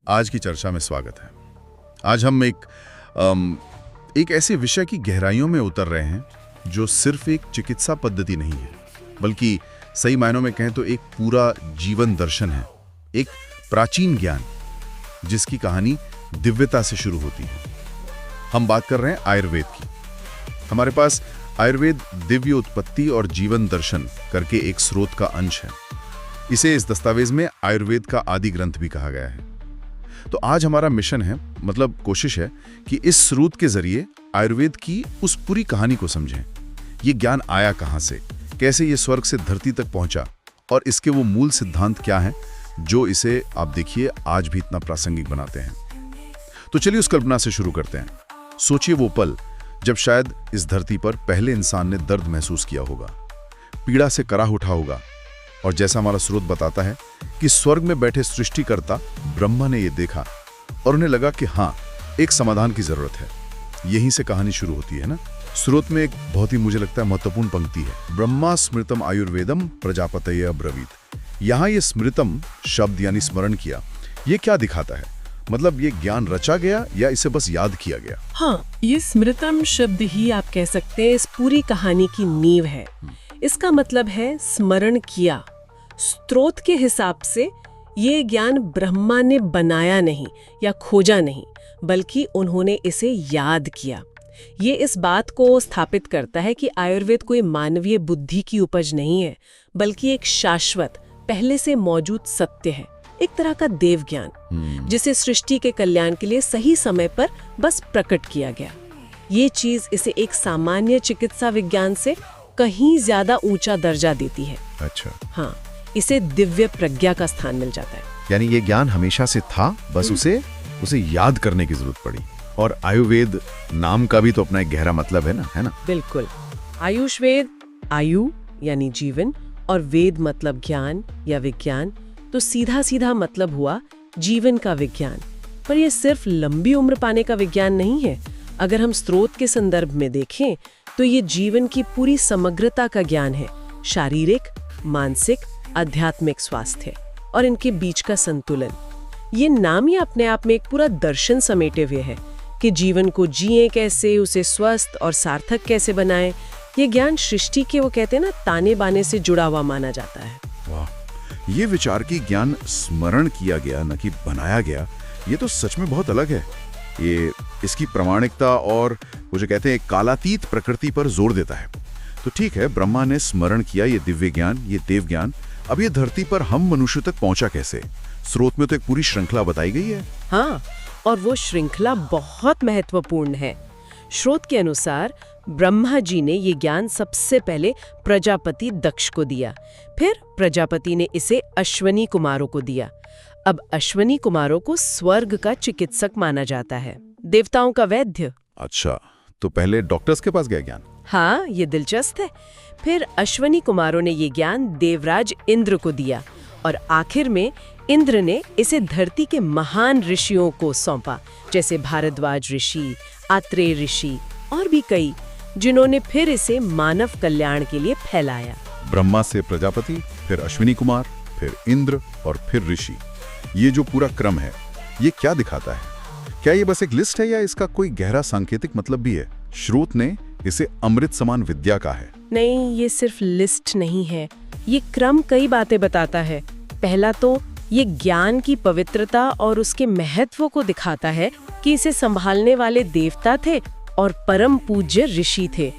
आज की चर्चा में स्वागत है। आज हम एक ऐसे विषय की गहराइयों में उतर रहे हैं जो सिर्फ एक चिकित्सा पद्धति नहीं है, बल्कि सही मायनों में कहें तो एक पूरा जीवन दर्शन है, एक प्राचीन ज्ञान जिसकी कहानी दिव्यता से शुरू होती है। हम बात कर रहे हैं आयुर्वेद की। हमारे पास आयुर्वेद दिव्य उत्पत्ति और जीवन दर्शन करके एक स्रोत का अंश है। इसे इस दस्तावेज में आयुर्वेद का आदि ग्रंथ भी कहा गया है। तो आज हमारा मिशन है, मतलब कोशिश है कि इस स्रोत के जरिए आयुर्वेद की उस पूरी कहानी को समझें। ये ज्ञान आया कहां से, कैसे ये स्वर्ग से धरती तक पहुंचा और इसके वो मूल सिद्धांत क्या हैं जो इसे आप देखिए आज भी इतना प्रासंगिक बनाते हैं। तो चलिए उस कल्पना से शुरू करते हैं। सोचिए वो पल जब शायद इस धरती पर पहले इंसान ने दर्द महसूस किया होगा, पीड़ा से कराह उठा होगा, और जैसा हमारा स्रोत बताता है कि स्वर्ग में बैठे सृष्टिकर्ता ब्रह्मा ने यह देखा और उन्हें लगा कि हाँ, एक समाधान की जरूरत है। यहीं से कहानी शुरू होती है ना। स्रोत में एक बहुत ही मुझे लगता है महत्वपूर्ण पंक्ति है, ब्रह्मा स्मृतम आयुर्वेदम प्रजापतये अब्रवीत। यहाँ ये स्मृतम शब्द यानी स्मरण किया, ये क्या दिखाता है? मतलब ये ज्ञान रचा गया या इसे बस याद किया गया? हाँ, ये स्मृतम शब्द ही आप कह सकते हैं इस पूरी कहानी की नींव है। इसका मतलब है स्मरण किया। स्रोत के हिसाब से ये ज्ञान ब्रह्मा ने बनाया नहीं या खोजा नहीं, बल्कि उन्होंने इसे याद किया। ये इस बात को स्थापित करता है कि आयुर्वेद कोई मानवीय बुद्धि की उपज नहीं है, बल्कि एक शाश्वत पहले से मौजूद सत्य है, एक तरह का देव ज्ञान जिसे सृष्टि के कल्याण के लिए सही समय पर बस प्रकट किया गया। ये चीज इसे एक सामान्य चिकित्सा विज्ञान से कहीं ज्यादा ऊंचा दर्जा देती है। अच्छा। हाँ, इसे दिव्य प्रज्ञा का स्थान मिल जाता है। यानी ये ज्ञान हमेशा से था, बस उसे याद करने की जरूरत पड़ी। और आयुर्वेद नाम का भी तो अपना एक गहरा मतलब है ना? बिल्कुल। आयुष्वेद, आयु यानी जीवन, और वेद मतलब ज्ञान या विज्ञान, तो सीधा सीधा मतलब हुआ जीवन का विज्ञान। पर यह सिर्फ लंबी उम्र पाने का विज्ञान नहीं है। अगर हम स्रोत के संदर्भ में देखें तो ये जीवन की पूरी समग्रता का ज्ञान है, शारीरिक, मानसिक, आध्यात्मिक स्वास्थ्य और इनके बीच का संतुलन। ये नाम ही अपने आप में एक पूरा दर्शन समेटे हुए है कि जीवन को जिए कैसे, उसे स्वस्थ और सार्थक कैसे बनाएं। ये ज्ञान सृष्टि के, वो कहते हैं ना, ताने बाने से जुड़ा हुआ माना जाता है। वाह, ये विचार की ज्ञान स्मरण किया गया न कि बनाया गया, ये तो सच में बहुत अलग है। ये इसकी प्रामाणिकता और वो जो कहते हैं कालातीत प्रकृति पर जोर देता है। तो ठीक है, ब्रह्मा ने स्मरण किया ये दिव्य ज्ञान, ये देव ज्ञान। अब ये धरती पर हम मनुष्य तक पहुंचा कैसे? स्रोत में तो एक पूरी श्रृंखला बताई गई है। हाँ, और वो श्रृंखला बहुत महत्वपूर्ण है। स्रोत के अनुसार ब्रह्मा जी ने ये ज्ञान सबसे पहले प्रजापति दक्ष को दिया, फिर प्रजापति ने इसे अश्वनी कुमारों को दिया। अब अश्वनी कुमारों को स्वर्ग का चिकित्सक माना जाता है, देवताओं का वैद्य। अच्छा, तो पहले डॉक्टर्स के पास गया ज्ञान? हाँ, ये दिलचस्प है। फिर अश्वनी कुमारों ने ये ज्ञान देवराज इंद्र को दिया और आखिर में इंद्र ने इसे धरती के महान ऋषियों को सौंपा, जैसे भारद्वाज ऋषि, आत्रेय ऋषि और भी कई, जिन्होंने फिर इसे मानव कल्याण के लिए फैलाया। ब्रह्मा से प्रजापति, फिर अश्विनी कुमार, फिर इंद्र और फिर ऋषि। ये जो पूरा क्रम है, ये क्या दिखाता है? क्या ये बस एक लिस्ट है या इसका कोई गहरा सांकेतिक मतलब भी है? स्रोत ने इसे अमृत समान विद्या का है। नहीं, ये सिर्फ लिस्ट नहीं है, ये क्रम कई बातें बताता है। पहला तो ये ज्ञान की पवित्रता और उसके महत्व को दिखाता है कि इसे संभालने वाले देवता थे और परम पूज्य ऋषि थे।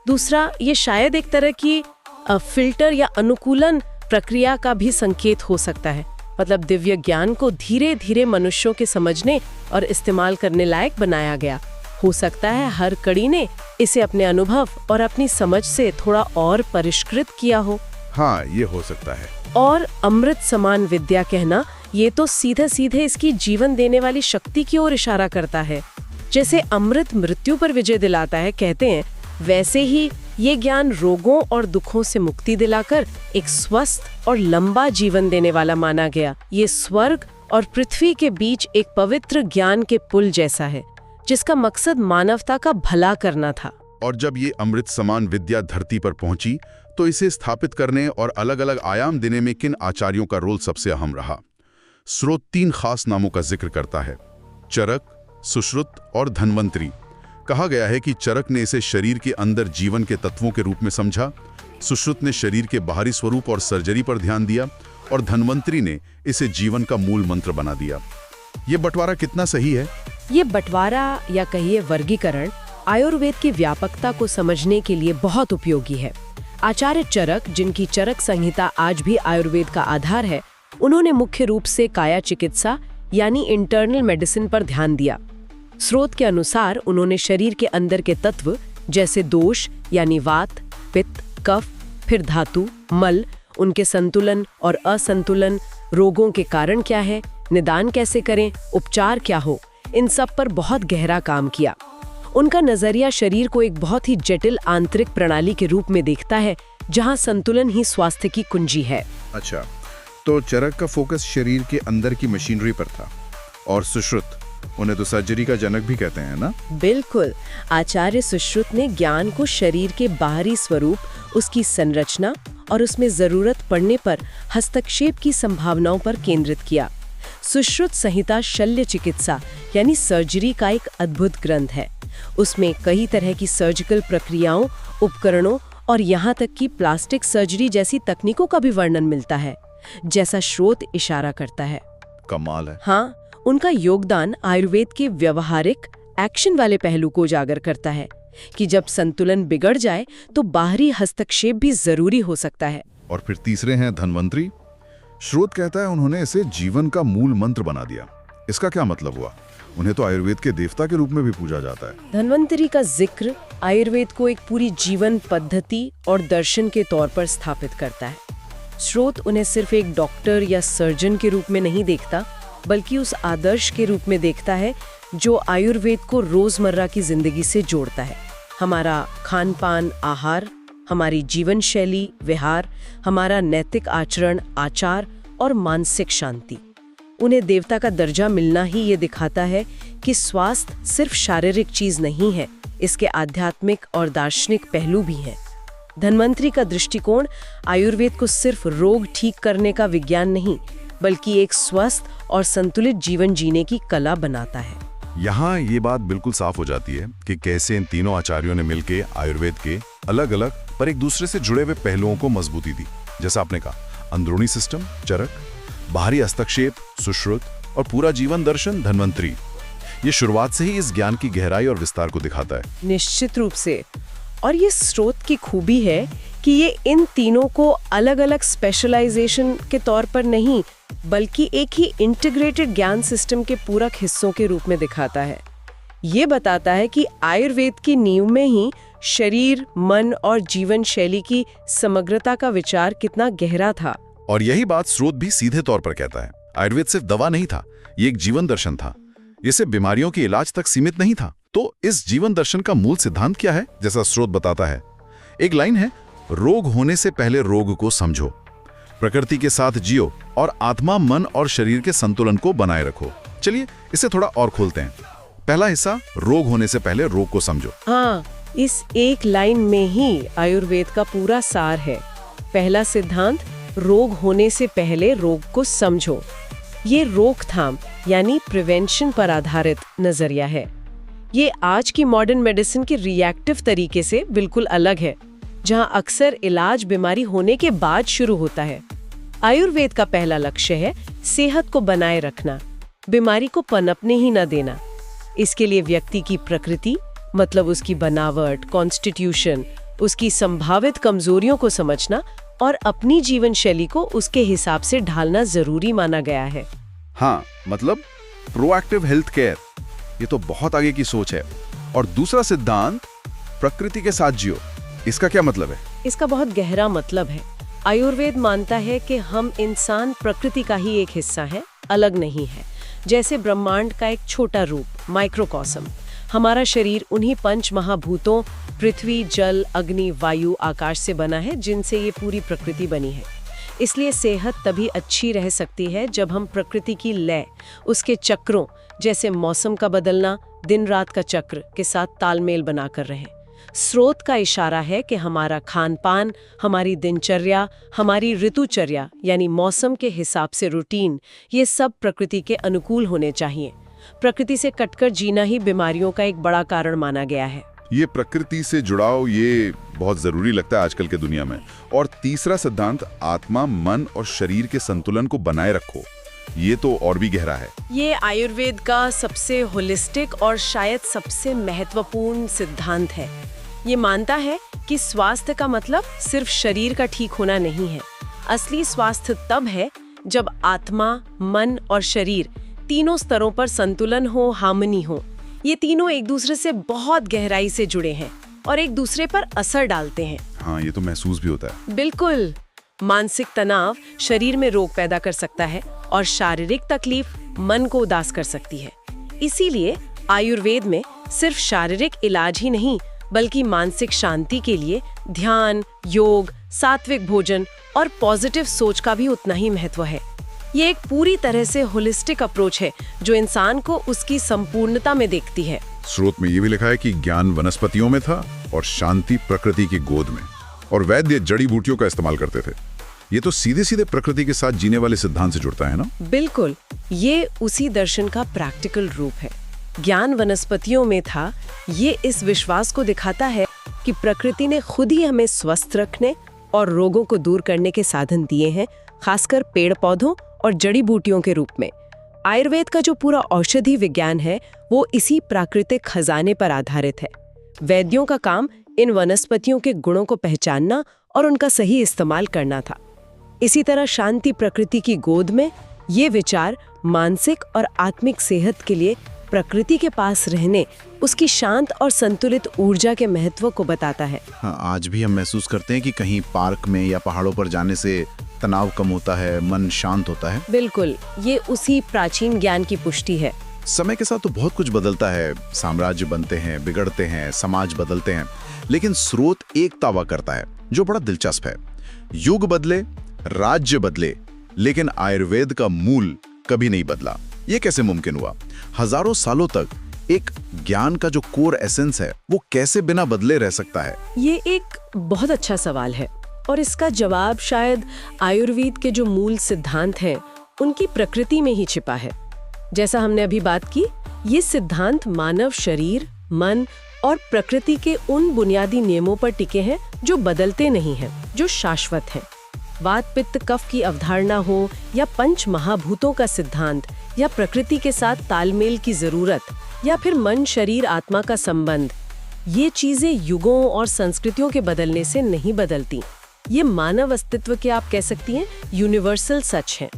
दूसरा, ये शायद एक तरह की फिल्टर या अनुकूलन प्रक्रिया का भी संकेत हो सकता है। मतलब दिव्य ज्ञान को धीरे धीरे मनुष्यों के समझने और इस्तेमाल करने लायक बनाया गया। हो सकता है हर कड़ी ने इसे अपने अनुभव और अपनी समझ से थोड़ा और परिष्कृत किया हो। हाँ, ये हो सकता है। और अमृत समान विद्या कहना, ये तो सीधे सीधे इसकी जीवन देने वाली शक्ति की ओर इशारा करता है। जैसे अमृत मृत्यु पर विजय दिलाता है, कहते हैं, वैसे ही ये ज्ञान रोगों और दुखों से मुक्ति दिलाकर एक स्वस्थ और लंबा जीवन देने वाला माना गया। ये स्वर्ग और पृथ्वी के बीच एक पवित्र ज्ञान के पुल जैसा है, जिसका मकसद मानवता का भला करना था। और जब ये अमृत समान विद्या धरती पर पहुंची, तो इसे स्थापित करने और अलग अलग आयाम देने में किन आचार्यों का रोल सबसे अहम रहा? स्रोत 3 खास नामों का जिक्र करता है, चरक, सुश्रुत और धन्वंतरी। कहा गया है कि चरक ने इसे शरीर के अंदर जीवन के तत्वों के रूप में समझा, सुश्रुत ने शरीर के बाहरी स्वरूप और सर्जरी पर ध्यान दिया और धन्वंतरी ने इसे जीवन का मूल मंत्र बना दिया। ये बंटवारा कितना सही है? ये बंटवारा या कहिए वर्गीकरण आयुर्वेद की व्यापकता को समझने के लिए बहुत उपयोगी है। आचार्य चरक, जिनकी चरक संहिता आज भी आयुर्वेद का आधार है, उन्होंने मुख्य रूप से काया चिकित्सा यानी इंटरनल मेडिसिन पर ध्यान दिया। स्रोत के अनुसार उन्होंने शरीर के अंदर के तत्व जैसे दोष यानी वात, पित्त, कफ, फिर धातु, मल, उनके संतुलन और असंतुलन, रोगों के कारण क्या है, निदान कैसे करें, उपचार क्या हो, इन सब पर बहुत गहरा काम किया। उनका नजरिया शरीर को एक बहुत ही जटिल आंतरिक प्रणाली के रूप में देखता है, जहां संतुलन ही स्वास्थ्य की कुंजी है। अच्छा, तो चरक का फोकस शरीर के अंदर की मशीनरी पर था, और सुश्रुत, उन्हें तो सर्जरी का जनक भी कहते हैं ना? बिल्कुल। आचार्य सुश्रुत ने ज्ञान को शरीर के बाहरी स्वरूप, उसकी संरचना और उसमें जरूरत पड़ने पर हस्तक्षेप की संभावनाओं पर केंद्रित किया। सुश्रुत संहिता शल्य चिकित्सा यानी सर्जरी का एक अद्भुत ग्रंथ है। उसमें कई तरह की सर्जिकल प्रक्रियाओं, उपकरणों और यहाँ तक कि प्लास्टिक सर्जरी जैसी तकनीकों का भी वर्णन मिलता है, जैसा स्रोत इशारा करता है। कमाल है। हाँ, उनका योगदान आयुर्वेद के व्यवहारिक एक्शन वाले पहलू को उजागर करता है कि जब संतुलन बिगड़ जाए तो बाहरी हस्तक्षेप भी जरूरी हो सकता है। और फिर तीसरे हैं धन्वंतरी। स्रोत कहता है उन्होंने इसे जीवन का मूल मंत्र बना दिया। इसका क्या मतलब हुआ? उन्हें तो आयुर्वेद के देवता के रूप में भी पूजा जाता है। धन्वंतरी का जिक्र आयुर्वेद को एक पूरी जीवन पद्धति और दर्शन के तौर पर स्थापित करता है। स्रोत उन्हें सिर्फ एक डॉक्टर या सर्जन के रूप में नहीं देखता, बल्कि उस आदर्श के रूप में देखता है जो आयुर्वेद को रोजमर्रा की जिंदगी से जोड़ता है। हमारा खान पान, आहार, हमारी जीवन शैली, विहार, हमारा नैतिक आचरण, आचार और मानसिक शांति। उन्हें देवता का दर्जा मिलना ही ये दिखाता है कि स्वास्थ्य सिर्फ शारीरिक चीज नहीं है, इसके आध्यात्मिक और दार्शनिक पहलू भी हैं। धन्वंतरी का दृष्टिकोण आयुर्वेद को सिर्फ रोग ठीक करने का विज्ञान नहीं, बल्कि एक स्वस्थ और संतुलित जीवन जीने की कला बनाता है। यहाँ ये बात बिल्कुल साफ हो जाती है कि कैसे इन तीनों आचार्यों ने मिलकर आयुर्वेद के अलग अलग पर एक दूसरे से जुड़े हुए पहलुओं को मजबूती दी। जैसा आपने कहा, अंदरूनी सिस्टम चरक, बाहरी हस्तक्षेप सुश्रुत और पूरा जीवन दर्शन धन्वंतरी। ये शुरुआत से ही इस ज्ञान की गहराई और विस्तार को दिखाता है। निश्चित रूप से। और ये स्रोत की खूबी है कि ये इन तीनों को अलग अलग स्पेशलाइजेशन के तौर पर नहीं, बल्कि एक ही इंटीग्रेटेड ज्ञान सिस्टम के पूरक हिस्सों के रूप में दिखाता है। ये बताता है कि आयुर्वेद की नींव में ही शरीर, मन और जीवन शैली की समग्रता का विचार कितना गहरा था। और यही बात स्रोत भी सीधे तौर पर कहता है। आयुर्वेद सिर्फ दवा नहीं था, ये एक जीवन दर्शन था। ये सिर्फ बीमारियों के इलाज तक सीमित नहीं था। तो इस जीवन दर्शन का मूल सिद्धांत क्या है? जैसा स्रोत बताता है, एक लाइन है, रोग होने से पहले रोग को समझो, प्रकृति के साथ जियो और आत्मा, मन और शरीर के संतुलन को बनाए रखो। चलिए इसे थोड़ा और खोलते हैं। पहला हिस्सा, रोग होने से पहले रोग को समझो। हाँ, इस एक लाइन में ही आयुर्वेद का पूरा सार है। पहला सिद्धांत, रोग होने से पहले रोग को समझो। ये रोकथाम यानी प्रिवेंशन पर आधारित नजरिया है। ये आज की मॉडर्न मेडिसिन के रिएक्टिव तरीके से बिल्कुल अलग है, जहां अक्सर इलाज बीमारी होने के बाद शुरू होता है। आयुर्वेद का पहला लक्ष्य है सेहत को बनाए रखना, बीमारी को पनपने ही न देना। इसके लिए व्यक्ति की प्रकृति, मतलब उसकी बनावट, कॉन्स्टिट्यूशन, उसकी संभावित कमजोरियों को समझना और अपनी जीवन शैली को उसके हिसाब से ढालना जरूरी माना गया है। हाँ, मतलब प्रोएक्टिव हेल्थ केयर, ये तो बहुत आगे की सोच है। और दूसरा सिद्धांत, प्रकृति के साथ जियो, इसका क्या मतलब है? इसका बहुत गहरा मतलब है। आयुर्वेद मानता है कि हम इंसान प्रकृति का ही एक हिस्सा है, अलग नहीं है। जैसे ब्रह्मांड का एक छोटा रूप, माइक्रोकॉस्म, हमारा शरीर उन्हीं 5 महाभूतों पृथ्वी, जल, अग्नि, वायु, आकाश से बना है, जिनसे ये पूरी प्रकृति बनी है। इसलिए सेहत तभी अच्छी रह सकती है जब हम प्रकृति की लय, उसके चक्रों, जैसे मौसम का बदलना, दिन रात का चक्र के साथ तालमेल बनाकर रहें। स्रोत का इशारा है कि हमारा खान पान, हमारी दिनचर्या, हमारी ऋतुचर्या यानी मौसम के हिसाब से रूटीन, ये सब प्रकृति के अनुकूल होने चाहिए। प्रकृति से कटकर जीना ही बीमारियों का एक बड़ा कारण माना गया है। ये प्रकृति से जुड़ाव ये बहुत जरूरी लगता है आजकल के दुनिया में। और तीसरा सिद्धांत, आत्मा, मन और शरीर के संतुलन को बनाए रखो, ये तो और भी गहरा है। ये आयुर्वेद का सबसे होलिस्टिक और शायद सबसे महत्वपूर्ण सिद्धांत है। ये मानता है कि स्वास्थ्य का मतलब सिर्फ शरीर का ठीक होना नहीं है। असली स्वास्थ्य तब है जब आत्मा, मन और शरीर तीनों स्तरों पर संतुलन हो, हार्मनी हो। ये तीनों एक दूसरे से बहुत गहराई से जुड़े हैं और एक दूसरे पर असर डालते हैं। हाँ, ये तो महसूस भी होता है। बिल्कुल। मानसिक तनाव शरीर में रोग पैदा कर सकता है और शारीरिक तकलीफ मन को उदास कर सकती है। इसीलिए आयुर्वेद में सिर्फ शारीरिक इलाज ही नहीं बल्कि मानसिक शांति के लिए ध्यान, योग, सात्विक भोजन और पॉजिटिव सोच का भी उतना ही महत्व है। ये एक पूरी तरह से होलिस्टिक अप्रोच है जो इंसान को उसकी संपूर्णता में देखती है। स्रोत में ये भी लिखा है कि ज्ञान वनस्पतियों में था और शांति प्रकृति की गोद में, और वैद्य जड़ी बूटियों का इस्तेमाल करते थे। ये तो सीधे सीधे प्रकृति के साथ जीने वाले सिद्धांत से जुड़ता है ना? बिल्कुल, ये उसी दर्शन का प्रैक्टिकल रूप है। ज्ञान वनस्पतियों में था, ये इस विश्वास को दिखाता है कि प्रकृति ने खुद ही हमें स्वस्थ रखने और रोगों को दूर करने के साधन दिए हैं, खासकर पेड़ पौधों और जड़ी बूटियों के रूप में। आयुर्वेद का जो पूरा औषधि विज्ञान है वो इसी प्राकृतिक खजाने पर आधारित है। वैद्यों का काम इन वनस्पतियों के गुणों को पहचानना और उनका सही इस्तेमाल करना था। इसी तरह शांति प्रकृति की गोद में ये विचार मानसिक और आत्मिक सेहत के लिए प्रकृति के पास रहने, उसकी शांत और संतुलित ऊर्जा के महत्व को बताता है। हाँ, आज भी हम महसूस करते हैं कि कहीं पार्क में या पहाड़ों पर जाने से तनाव कम होता है, मन शांत होता है। बिल्कुल, ये उसी प्राचीन ज्ञान की पुष्टि है। समय के साथ तो बहुत कुछ बदलता है, साम्राज्य बनते हैं, बिगड़ते हैं, समाज बदलते हैं, लेकिन स्रोत एक दावा करता है जो बड़ा दिलचस्प है। युग बदले, राज्य बदले, लेकिन आयुर्वेद का मूल कभी नहीं बदला। ये कैसे मुमकिन हुआ? हजारों सालों तक एक ज्ञान का जो कोर एसेंस है वो कैसे बिना बदले रह सकता है? ये एक बहुत अच्छा सवाल है और इसका जवाब शायद आयुर्वेद के जो मूल सिद्धांत हैं उनकी प्रकृति में ही छिपा है। जैसा हमने अभी बात की, ये सिद्धांत मानव शरीर, मन और प्रकृति के उन बुनियादी नियमों पर टिके हैं जो बदलते नहीं हैं, जो शाश्वत हैं। वात, पित्त, कफ की अवधारणा हो या पंच महाभूतों का सिद्धांत या प्रकृति के साथ तालमेल की जरूरत या फिर मन, शरीर, आत्मा का संबंध, ये चीजें युगों और संस्कृतियों के बदलने से नहीं बदलती। ये मानव अस्तित्व के, आप कह सकती हैं, यूनिवर्सल सच हैं।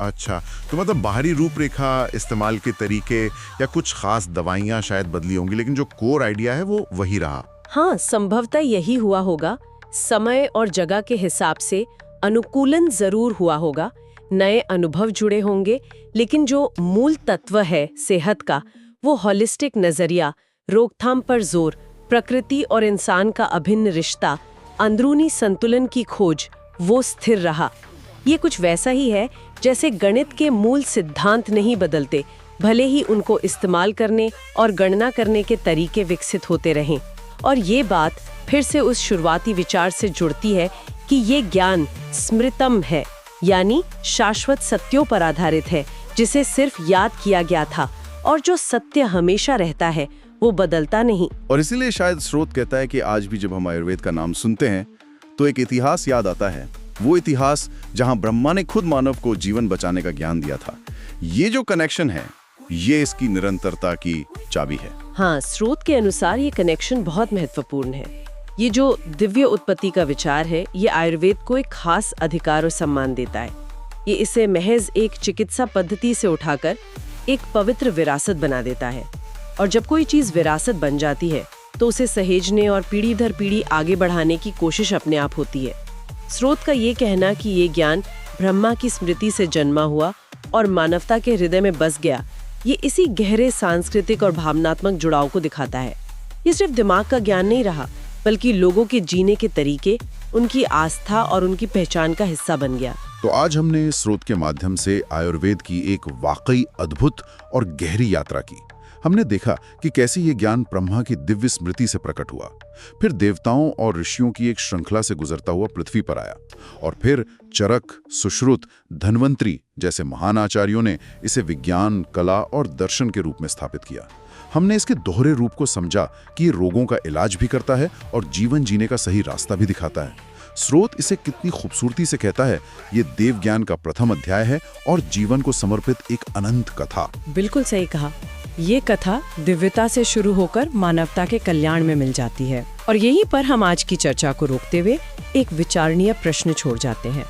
अच्छा, तो मतलब बाहरी रूपरेखा, इस्तेमाल के तरीके या कुछ खास दवाइयाँ शायद बदली होंगी, लेकिन जो कोर आइडिया है वो वही रहा। हाँ, संभवतः यही हुआ होगा। समय और जगह के हिसाब से अनुकूलन जरूर हुआ होगा, नए अनुभव जुड़े होंगे, लेकिन जो मूल तत्व है सेहत का, वो होलिस्टिक नजरिया, रोकथाम पर जोर, प्रकृति और इंसान का अभिन्न रिश्ता, अंदरूनी संतुलन की खोज, वो स्थिर रहा। ये कुछ वैसा ही है जैसे गणित के मूल सिद्धांत नहीं बदलते, भले ही उनको इस्तेमाल करने और गणना करने के तरीके विकसित होते रहें। और ये बात फिर से उस शुरुआती विचार से जुड़ती है कि ये ज्ञान स्मृतम है, यानी शाश्वत सत्यों पर आधारित है, जिसे सिर्फ याद किया गया था, और जो सत्य हमेशा रहता है वो बदलता नहीं। और इसीलिए शायद स्रोत कहता है कि आज भी जब हम आयुर्वेद का नाम सुनते हैं तो एक इतिहास याद आता है, वो इतिहास जहां ब्रह्मा ने खुद मानव को जीवन बचाने का ज्ञान दिया था। ये जो कनेक्शन है, ये इसकी निरंतरता की चाबी है। हाँ, स्रोत के अनुसार ये कनेक्शन बहुत महत्वपूर्ण है। ये जो दिव्य उत्पत्ति का विचार है, ये आयुर्वेद को एक खास अधिकार और सम्मान देता है। ये इसे महज एक चिकित्सा पद्धति से उठाकर एक पवित्र विरासत बना देता है। और जब कोई चीज विरासत बन जाती है तो उसे सहेजने और पीढ़ी दर पीढ़ी आगे बढ़ाने की कोशिश अपने आप होती है। स्रोत का ये कहना कि ये ज्ञान ब्रह्मा की स्मृति से जन्मा हुआ और मानवता के हृदय में बस गया, ये इसी गहरे सांस्कृतिक और भावनात्मक जुड़ाव को दिखाता है। ये सिर्फ दिमाग का ज्ञान नहीं रहा, बल्कि लोगों के जीने के तरीके, उनकी आस्था और उनकी पहचान का हिस्सा बन गया। तो आज हमने स्रोत के माध्यम से आयुर्वेद की एक वाकई अद्भुत और गहरी यात्रा की। हमने देखा कि कैसे ये ज्ञान ब्रह्मा की दिव्य स्मृति से प्रकट हुआ, फिर देवताओं और ऋषियों की एक श्रृंखला से गुजरता हुआ पृथ्वी पर आया, और फिर चरक, सुश्रुत, धन्वंतरी जैसे महान आचार्यों ने इसे विज्ञान, कला और दर्शन के रूप में स्थापित किया। हमने इसके दोहरे रूप को समझा कि ये रोगों का इलाज भी करता है और जीवन जीने का सही रास्ता भी दिखाता है। स्रोत इसे कितनी खूबसूरती से कहता है, ये देव ज्ञान का प्रथम अध्याय है और जीवन को समर्पित एक अनंत कथा। बिल्कुल सही कहा। ये कथा दिव्यता से शुरू होकर मानवता के कल्याण में मिल जाती है, और यहीं पर हम आज की चर्चा को रोकते हुए एक विचारणीय प्रश्न छोड़ जाते हैं।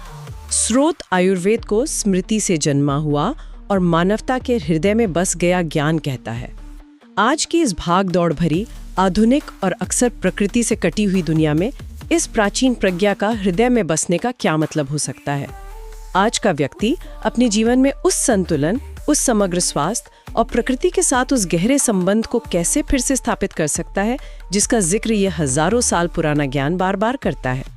स्रोत आयुर्वेद को स्मृति से जन्मा हुआ और मानवता के हृदय में बस गया ज्ञान कहता है। आज की इस भाग दौड़ भरी, आधुनिक और अक्सर प्रकृति से कटी हुई दुनिया में इस प्राचीन प्रज्ञा का हृदय में बसने का क्या मतलब हो सकता है? आज का व्यक्ति अपने जीवन में उस संतुलन, उस समग्र स्वास्थ्य और प्रकृति के साथ उस गहरे संबंध को कैसे फिर से स्थापित कर सकता है, जिसका जिक्र ये हजारों साल पुराना ज्ञान बार बार करता है?